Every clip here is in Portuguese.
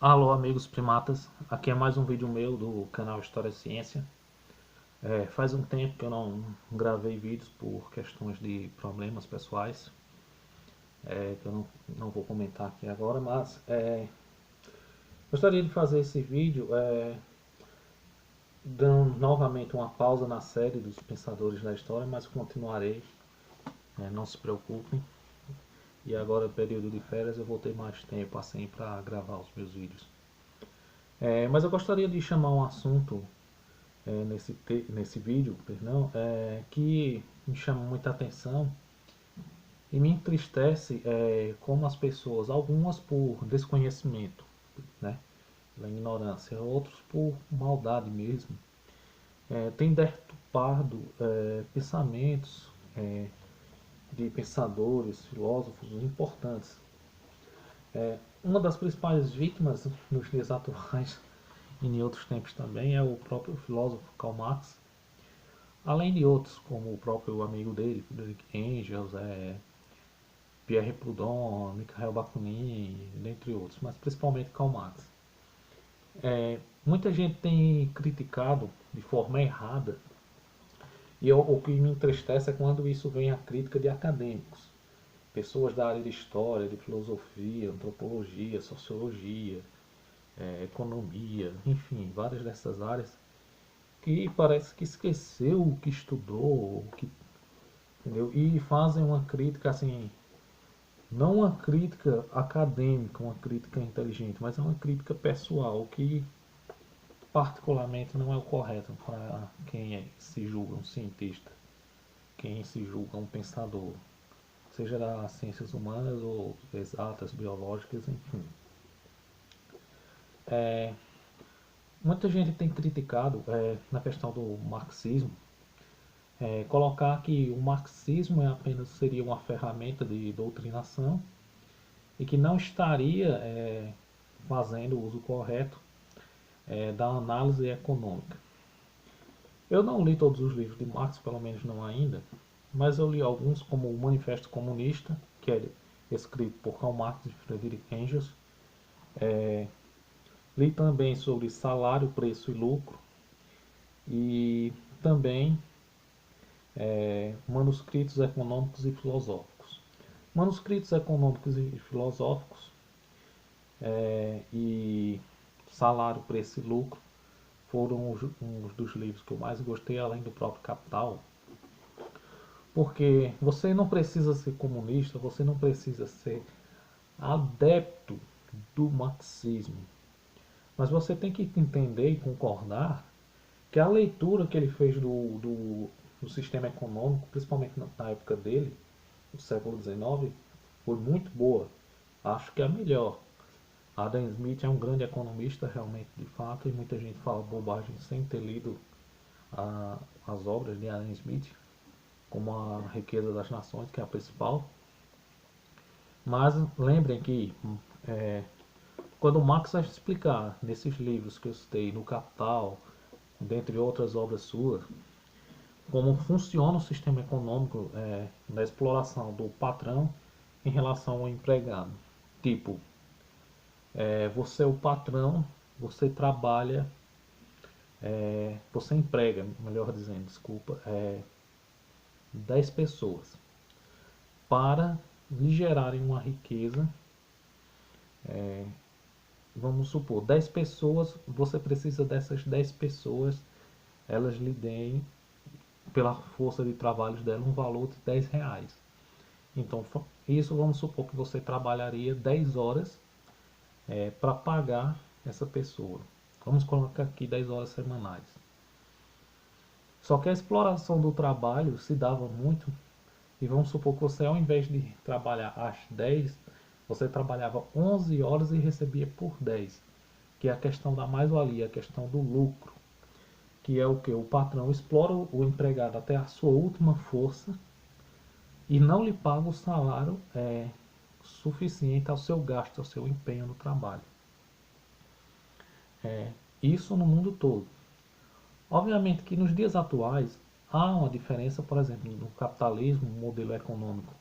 Alô, amigos primatas, aqui é mais um vídeo meu do canal História e Ciência. Faz um tempo que eu não gravei vídeos por questões de problemas pessoais, que eu não vou comentar aqui agora, mas gostaria de fazer esse vídeo dando novamente uma pausa na série dos Pensadores da História, mas continuarei, não se preocupem. E agora, período de férias, eu vou ter mais tempo assim para gravar os meus vídeos. Mas eu gostaria de chamar um assunto nesse vídeo, perdão, que me chama muita atenção e me entristece como as pessoas, algumas por desconhecimento, né, pela ignorância, outros por maldade mesmo, têm deturpado pensamentos de pensadores, filósofos importantes. Uma das principais vítimas nos dias atuais e em outros tempos também é o próprio filósofo Karl Marx, além de outros, como o próprio amigo dele, Friedrich Engels, Pierre Proudhon, Mikhail Bakunin, dentre outros, mas principalmente Karl Marx. Muita gente tem criticado de forma errada, e o que me entristece é quando isso vem a crítica de acadêmicos, pessoas da área de história, de filosofia, antropologia, sociologia, economia, enfim, várias dessas áreas, que parece que esqueceu o que estudou, entendeu? E fazem uma crítica assim, não uma crítica acadêmica, uma crítica inteligente, mas é uma crítica pessoal, que particularmente não é o correto para quem se julga um cientista, quem se julga um pensador, seja das ciências humanas ou exatas, biológicas, enfim. Muita gente tem criticado na questão do marxismo, colocar que o marxismo apenas seria uma ferramenta de doutrinação e que não estaria fazendo o uso correto da análise econômica. Eu não li todos os livros de Marx, pelo menos não ainda, mas eu li alguns, como o Manifesto Comunista, que é escrito por Karl Marx e Friedrich Engels. Li também sobre salário, preço e lucro, e também manuscritos econômicos e filosóficos. Manuscritos econômicos e filosóficos e salário, preço e lucro foram uns dos livros que eu mais gostei, além do próprio Capital, porque você não precisa ser comunista, você não precisa ser adepto do marxismo, mas você tem que entender e concordar que a leitura que ele fez do sistema econômico, principalmente na época dele, do século XIX, foi muito boa. Acho que é a melhor. Adam Smith é um grande economista, realmente, de fato, e muita gente fala bobagem sem ter lido as obras de Adam Smith, como A Riqueza das Nações, que é a principal. Mas lembrem que é, quando Marx vai explicar nesses livros que eu citei, no Capital, dentre outras obras suas, como funciona o sistema econômico da exploração do patrão em relação ao empregado. Tipo, você é o patrão, você trabalha, você emprega, melhor dizendo, desculpa, 10 pessoas para lhe gerarem uma riqueza. Vamos supor, 10 pessoas, você precisa dessas 10 pessoas, elas lhe deem, pela força de trabalho dela, um valor de 10 reais. Então, isso vamos supor que você trabalharia 10 horas para pagar essa pessoa. Vamos colocar aqui 10 horas semanais. Só que a exploração do trabalho se dava muito, e vamos supor que você, ao invés de trabalhar às 10, você trabalhava 11 horas e recebia por 10, que é a questão da mais-valia, a questão do lucro, que é o que? O patrão explora o empregado até a sua última força e não lhe paga o salário suficiente ao seu gasto, ao seu empenho no trabalho. Isso no mundo todo. Obviamente que nos dias atuais há uma diferença, por exemplo, no capitalismo, no modelo econômico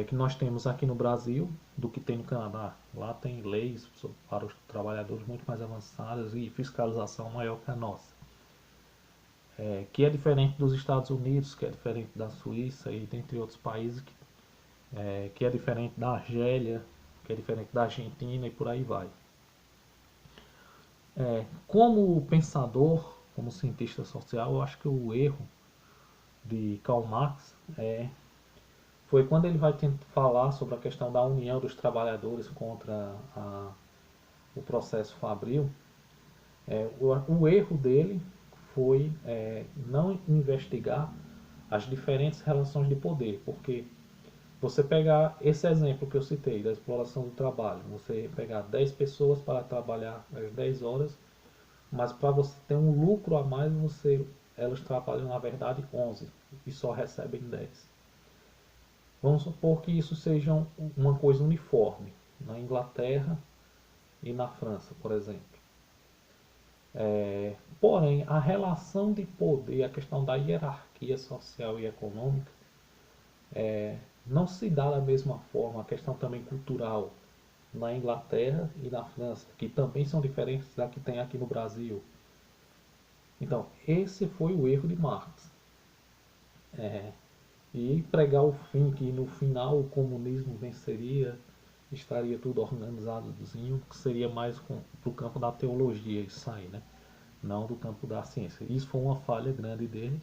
que nós temos aqui no Brasil do que tem no Canadá. Lá tem leis para os trabalhadores muito mais avançadas e fiscalização maior que a nossa. Que é diferente dos Estados Unidos, que é diferente da Suíça e dentre outros países, que é diferente da Argélia, que é diferente da Argentina e por aí vai. Como pensador, como cientista social, eu acho que o erro de Karl Marx foi quando ele vai tentar falar sobre a questão da união dos trabalhadores contra o processo fabril. O erro dele foi não investigar as diferentes relações de poder, porque você pegar esse exemplo que eu citei da exploração do trabalho, você pegar 10 pessoas para trabalhar as 10 horas, mas para você ter um lucro a mais, elas trabalham na verdade 11 e só recebem 10. Vamos supor que isso seja uma coisa uniforme na Inglaterra e na França, por exemplo. Porém, a relação de poder, a questão da hierarquia social e econômica, não se dá da mesma forma, a questão também cultural na Inglaterra e na França, que também são diferentes da que tem aqui no Brasil. Então, esse foi o erro de Marx. E pregar o fim, que no final o comunismo venceria, estaria tudo organizadozinho, que seria mais para o campo da teologia isso aí, né? Não do campo da ciência. Isso foi uma falha grande dele,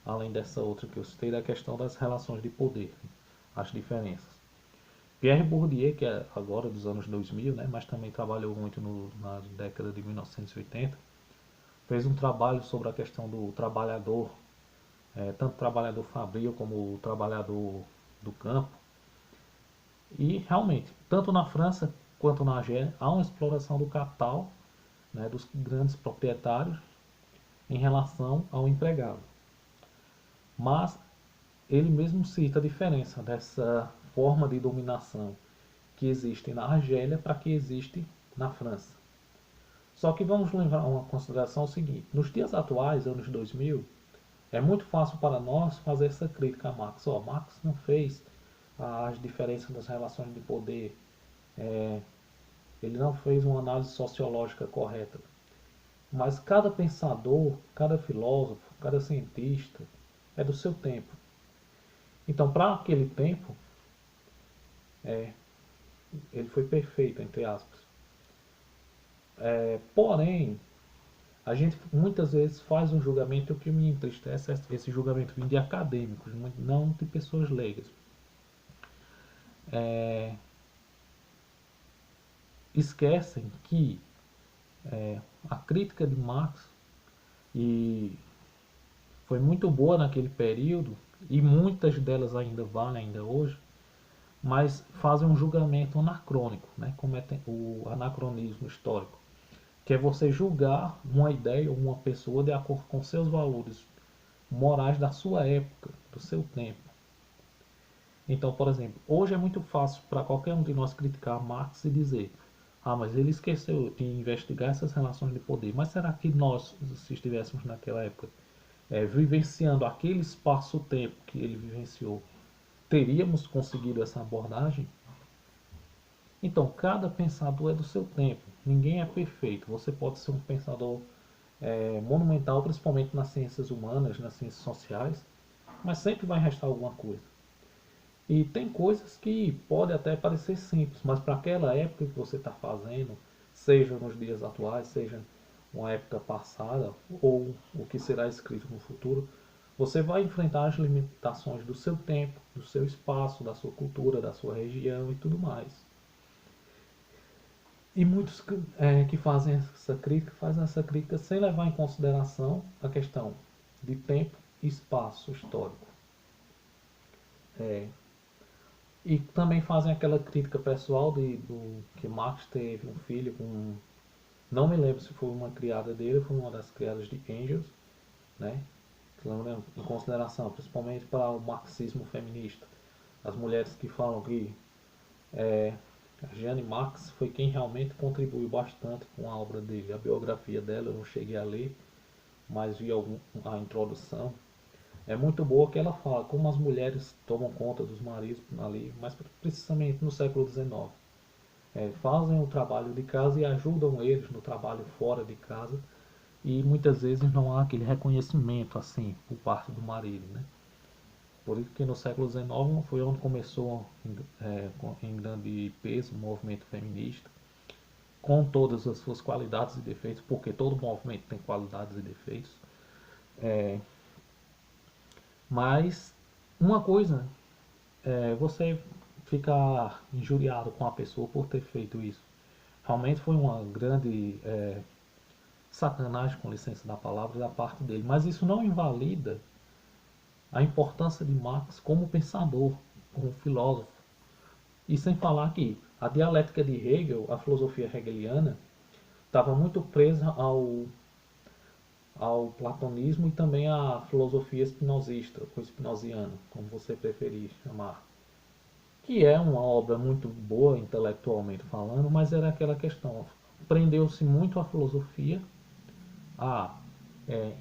além dessa outra que eu citei, da questão das relações de poder, as diferenças. Pierre Bourdieu, que é agora dos anos 2000, né, mas também trabalhou muito na década de 1980, fez um trabalho sobre a questão do trabalhador, tanto o trabalhador fabril como o trabalhador do campo. E realmente, tanto na França quanto na Argélia, há uma exploração do capital, né, dos grandes proprietários em relação ao empregado. Mas ele mesmo cita a diferença dessa forma de dominação que existe na Argélia para que existe na França. Só que vamos levar uma consideração o seguinte: nos dias atuais, anos 2000, é muito fácil para nós fazer essa crítica a Marx. Marx não fez as diferenças das relações de poder, ele não fez uma análise sociológica correta. Mas cada pensador, cada filósofo, cada cientista é do seu tempo. Então, para aquele tempo, ele foi perfeito, entre aspas. Porém, a gente muitas vezes faz um julgamento, o que me entristece é esse julgamento vindo de acadêmicos, não de pessoas leigas. Esquecem que a crítica de Marx e foi muito boa naquele período, e muitas delas ainda valem ainda hoje, mas fazem um julgamento anacrônico, né? Cometem o anacronismo histórico, que é você julgar uma ideia ou uma pessoa de acordo com seus valores morais da sua época, do seu tempo. Então, por exemplo, hoje é muito fácil para qualquer um de nós criticar Marx e dizer: ah, mas ele esqueceu de investigar essas relações de poder. Mas será que nós, se estivéssemos naquela época, vivenciando aquele espaço-tempo que ele vivenciou, teríamos conseguido essa abordagem? Então, cada pensador é do seu tempo. Ninguém é perfeito. Você pode ser um pensador monumental, principalmente nas ciências humanas, nas ciências sociais, mas sempre vai restar alguma coisa. E tem coisas que podem até parecer simples, mas para aquela época que você está fazendo, seja nos dias atuais, seja uma época passada, ou o que será escrito no futuro, você vai enfrentar as limitações do seu tempo, do seu espaço, da sua cultura, da sua região e tudo mais. E muitos que fazem essa crítica sem levar em consideração a questão de tempo e espaço histórico. E também fazem aquela crítica pessoal do que Marx teve um filho com. Não me lembro se foi uma criada dele ou foi uma das criadas de Engels, né? Em consideração, principalmente para o marxismo feminista. As mulheres que falam que a Jeanne Marx foi quem realmente contribuiu bastante com a obra dele. A biografia dela eu não cheguei a ler, mas vi a introdução. é muito boa, que ela fala como as mulheres tomam conta dos maridos ali, mas precisamente no século XIX. Fazem o trabalho de casa e ajudam eles no trabalho fora de casa, e muitas vezes não há aquele reconhecimento assim por parte do marido, né? Por isso que no século XIX foi onde começou em grande peso o movimento feminista, com todas as suas qualidades e defeitos, porque todo movimento tem qualidades e defeitos. É, mas uma coisa você ficar injuriado com a pessoa por ter feito isso. Realmente foi uma grande sacanagem, com licença da palavra, da parte dele. Mas isso não invalida a importância de Marx como pensador, como filósofo. E sem falar que a dialética de Hegel, a filosofia hegeliana, estava muito presa ao platonismo e também à filosofia espinosista, ou espinosiana, como você preferir chamar. Que é uma obra muito boa intelectualmente falando, mas era aquela questão. Prendeu-se muito a filosofia a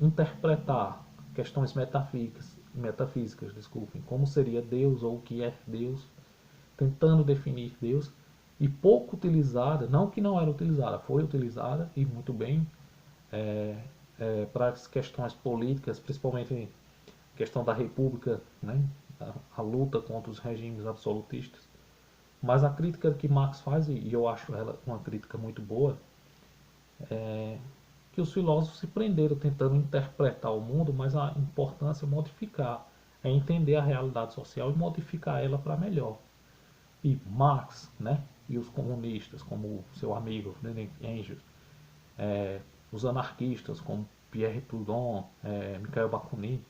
interpretar questões metafísicas, desculpem, como seria Deus ou o que é Deus, tentando definir Deus, e pouco utilizada, não que não era utilizada, foi utilizada e muito bem para as questões políticas, principalmente a questão da república, né, a luta contra os regimes absolutistas. Mas a crítica que Marx faz, e eu acho ela uma crítica muito boa, que os filósofos se prenderam tentando interpretar o mundo, mas a importância é modificar, é entender a realidade social e modificar ela para melhor. E Marx, né, e os comunistas, como seu amigo Friedrich Engels, os anarquistas, como Pierre Proudhon, Mikhail Bakunin,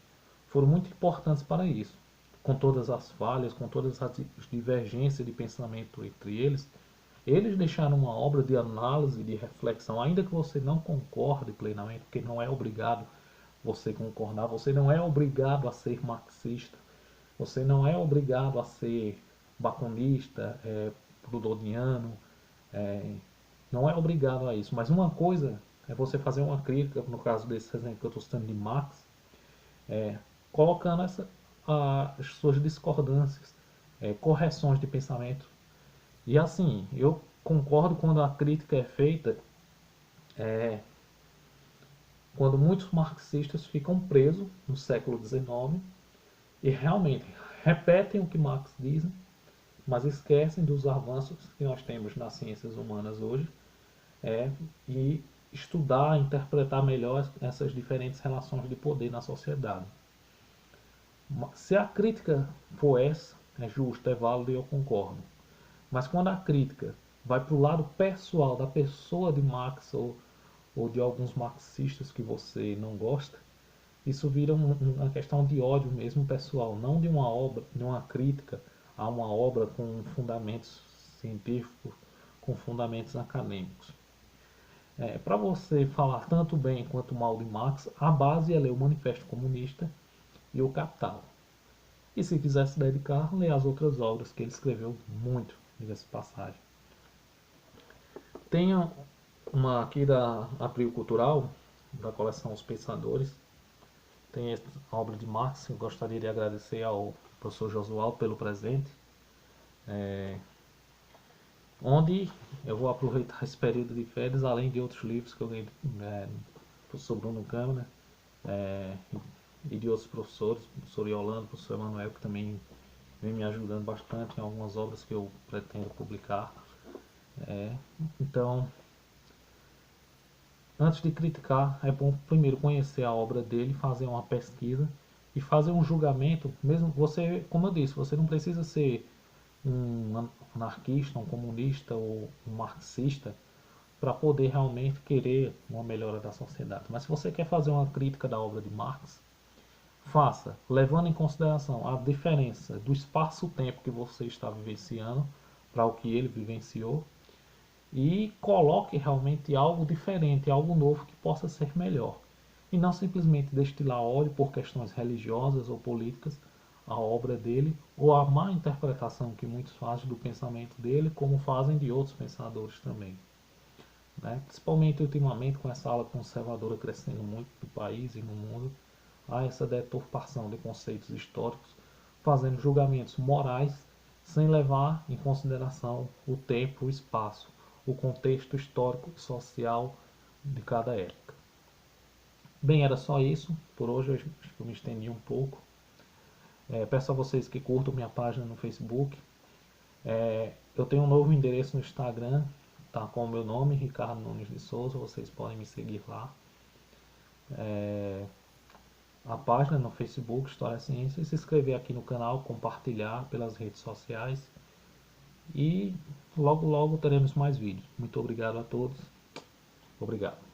foram muito importantes para isso. Com todas as falhas, com todas as divergências de pensamento entre eles deixaram uma obra de análise, de reflexão, ainda que você não concorde plenamente, porque não é obrigado você concordar, você não é obrigado a ser marxista, você não é obrigado a ser baconista, proudhoniano, não é obrigado a isso. Mas uma coisa é você fazer uma crítica, no caso desse exemplo que eu estou citando de Marx, colocando as suas discordâncias, correções de pensamento. E assim, eu concordo quando a crítica é feita, quando muitos marxistas ficam presos no século XIX e realmente repetem o que Marx diz, mas esquecem dos avanços que nós temos nas ciências humanas hoje, e estudar, interpretar melhor essas diferentes relações de poder na sociedade. Se a crítica for essa, é justa, é válida e eu concordo. Mas quando a crítica vai para o lado pessoal da pessoa de Marx ou de alguns marxistas que você não gosta, isso vira uma questão de ódio mesmo pessoal, não de uma obra, de uma crítica a uma obra com fundamentos científicos, com fundamentos acadêmicos. Para você falar tanto bem quanto mal de Marx, a base é ler o Manifesto Comunista e o Capital. E se quiser se dedicar, ler as outras obras que ele escreveu muito, diga-se passagem. Tenho uma aqui da Abril Cultural, da coleção Os Pensadores. Tem a obra de Marx, eu gostaria de agradecer ao professor Josualdo pelo presente. Onde eu vou aproveitar esse período de férias, além de outros livros que eu ganhei do professor Bruno Câmara, e de outros professores, professor Yolando, professor Emanuel, que também vem me ajudando bastante em algumas obras que eu pretendo publicar. Então, antes de criticar, é bom primeiro conhecer a obra dele, fazer uma pesquisa e fazer um julgamento. Mesmo você, como eu disse, você não precisa ser um anarquista, um comunista ou um marxista para poder realmente querer uma melhora da sociedade. Mas se você quer fazer uma crítica da obra de Marx, faça, levando em consideração a diferença do espaço-tempo que você está vivenciando para o que ele vivenciou, e coloque realmente algo diferente, algo novo que possa ser melhor. E não simplesmente destilar ódio por questões religiosas ou políticas à obra dele, ou a má interpretação que muitos fazem do pensamento dele, como fazem de outros pensadores também. Principalmente ultimamente com essa ala conservadora crescendo muito no país e no mundo, a essa deturpação de conceitos históricos, fazendo julgamentos morais sem levar em consideração o tempo, o espaço, o contexto histórico e social de cada época. Bem, era só isso. Por hoje eu acho que eu me estendi um pouco. Peço a vocês que curtam minha página no Facebook. Eu tenho um novo endereço no Instagram, tá com o meu nome, Ricardo Nunes de Souza. Vocês podem me seguir lá. A página no Facebook, História Ciência, e se inscrever aqui no canal, compartilhar pelas redes sociais. E logo logo teremos mais vídeos. Muito obrigado a todos. Obrigado.